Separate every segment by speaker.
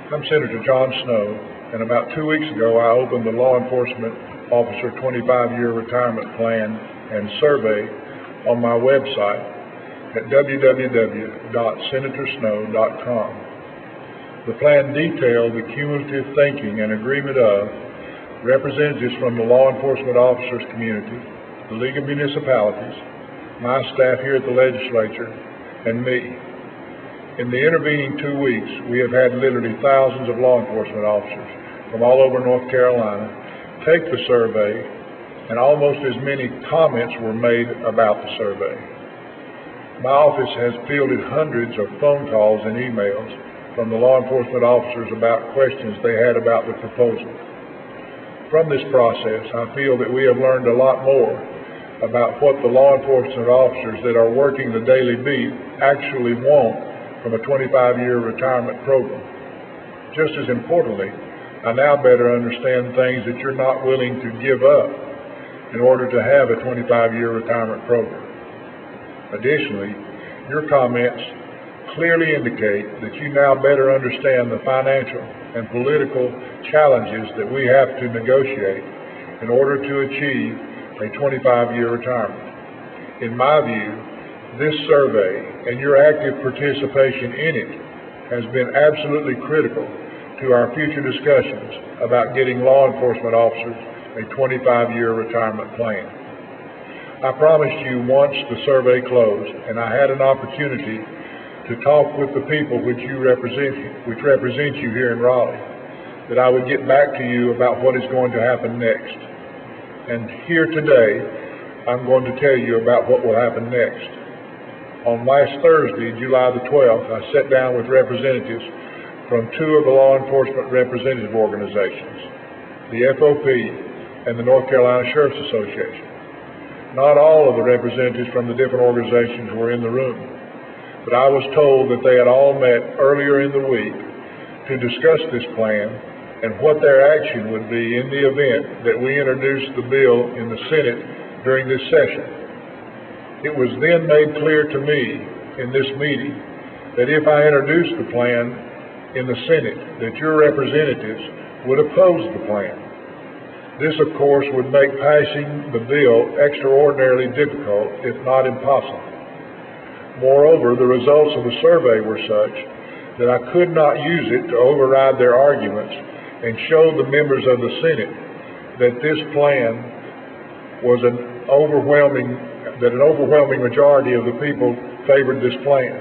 Speaker 1: I'm Senator John Snow, and about 2 weeks ago I opened the Law Enforcement Officer 25-Year Retirement Plan and Survey on my website at www.senatorsnow.com. The plan detailed the cumulative thinking and agreement of representatives from the law enforcement officers community, the League of Municipalities, my staff here at the legislature, and me. In the intervening 2 weeks, we have had literally thousands of law enforcement officers from all over North Carolina take the survey, and almost as many comments were made about the survey. My office has fielded hundreds of phone calls and emails from the law enforcement officers about questions they had about the proposal. From this process, I feel that we have learned a lot more about what the law enforcement officers that are working the daily beat actually want from a 25-year retirement program. Just as importantly, I now better understand things that you're not willing to give up in order to have a 25-year retirement program. Additionally, your comments clearly indicate that you now better understand the financial and political challenges that we have to negotiate in order to achieve a 25-year retirement. In my view, this survey and your active participation in it has been absolutely critical to our future discussions about getting law enforcement officers a 25-year retirement plan. I promised you once the survey closed and I had an opportunity to talk with the people which represent you here in Raleigh, that I would get back to you about what is going to happen next. And here today, I'm going to tell you about what will happen next. On last Thursday, July the 12th, I sat down with representatives from two of the law enforcement representative organizations, the FOP and the North Carolina Sheriff's Association. Not all of the representatives from the different organizations were in the room, but I was told that they had all met earlier in the week to discuss this plan and what their action would be in the event that we introduced the bill in the Senate during this session. It was then made clear to me in this meeting that if I introduced the plan in the Senate, that your representatives would oppose the plan. This, of course, would make passing the bill extraordinarily difficult, if not impossible. Moreover, the results of the survey were such that I could not use it to override their arguments and show the members of the Senate that this plan was an overwhelming majority of the people favored this plan.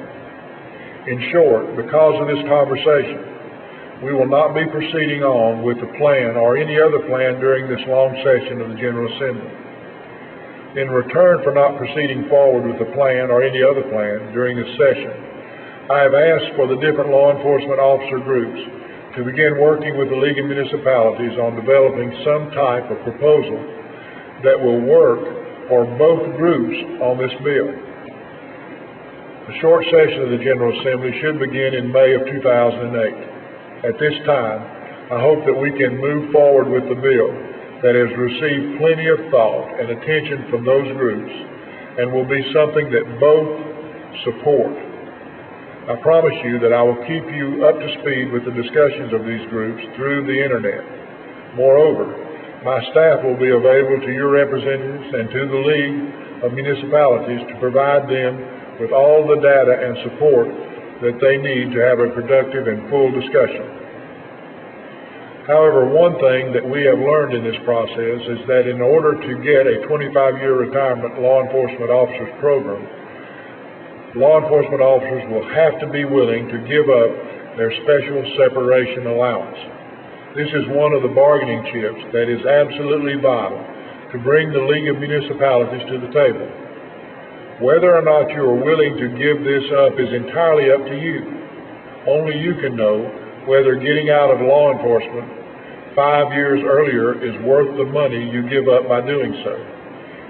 Speaker 1: In short, because of this conversation, we will not be proceeding on with the plan or any other plan during this long session of the General Assembly. In return for not proceeding forward with the plan or any other plan during this session, I have asked for the different law enforcement officer groups to begin working with the League of Municipalities on developing some type of proposal that will work for both groups on this bill. The short session of the General Assembly should begin in May of 2008. At this time, I hope that we can move forward with the bill that has received plenty of thought and attention from those groups and will be something that both support. I promise you that I will keep you up to speed with the discussions of these groups through the internet. Moreover, my staff will be available to your representatives and to the League of Municipalities to provide them with all the data and support that they need to have a productive and full discussion. However, one thing that we have learned in this process is that in order to get a 25-year retirement law enforcement officers program, law enforcement officers will have to be willing to give up their special separation allowance. This is one of the bargaining chips that is absolutely vital to bring the League of Municipalities to the table. Whether or not you are willing to give this up is entirely up to you. Only you can know whether getting out of law enforcement 5 years earlier is worth the money you give up by doing so.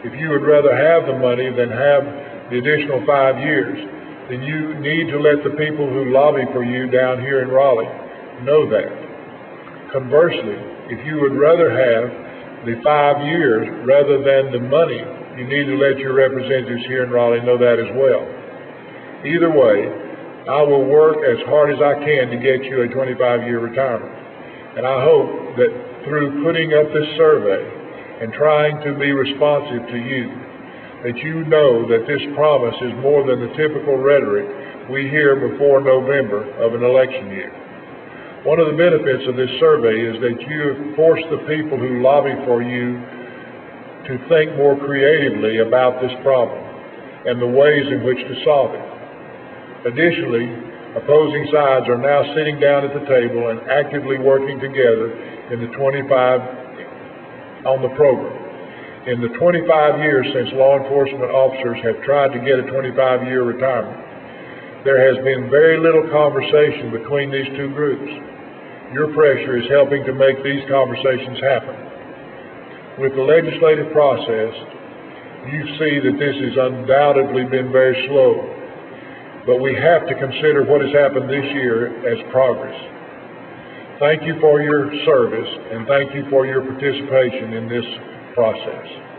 Speaker 1: If you would rather have the money than have the additional 5 years, then you need to let the people who lobby for you down here in Raleigh know that. Conversely, if you would rather have the 5 years rather than the money, you need to let your representatives here in Raleigh know that as well. Either way, I will work as hard as I can to get you a 25-year retirement. And I hope that through putting up this survey and trying to be responsive to you, that you know that this promise is more than the typical rhetoric we hear before November of an election year. One of the benefits of this survey is that you have forced the people who lobby for you to think more creatively about this problem and the ways in which to solve it. Additionally, opposing sides are now sitting down at the table and actively working together in the 25 on the program. In the 25 years since law enforcement officers have tried to get a 25-year retirement, there has been very little conversation between these two groups. Your pressure is helping to make these conversations happen. With the legislative process, you see that this has undoubtedly been very slow, but we have to consider what has happened this year as progress. Thank you for your service, and thank you for your participation in this process.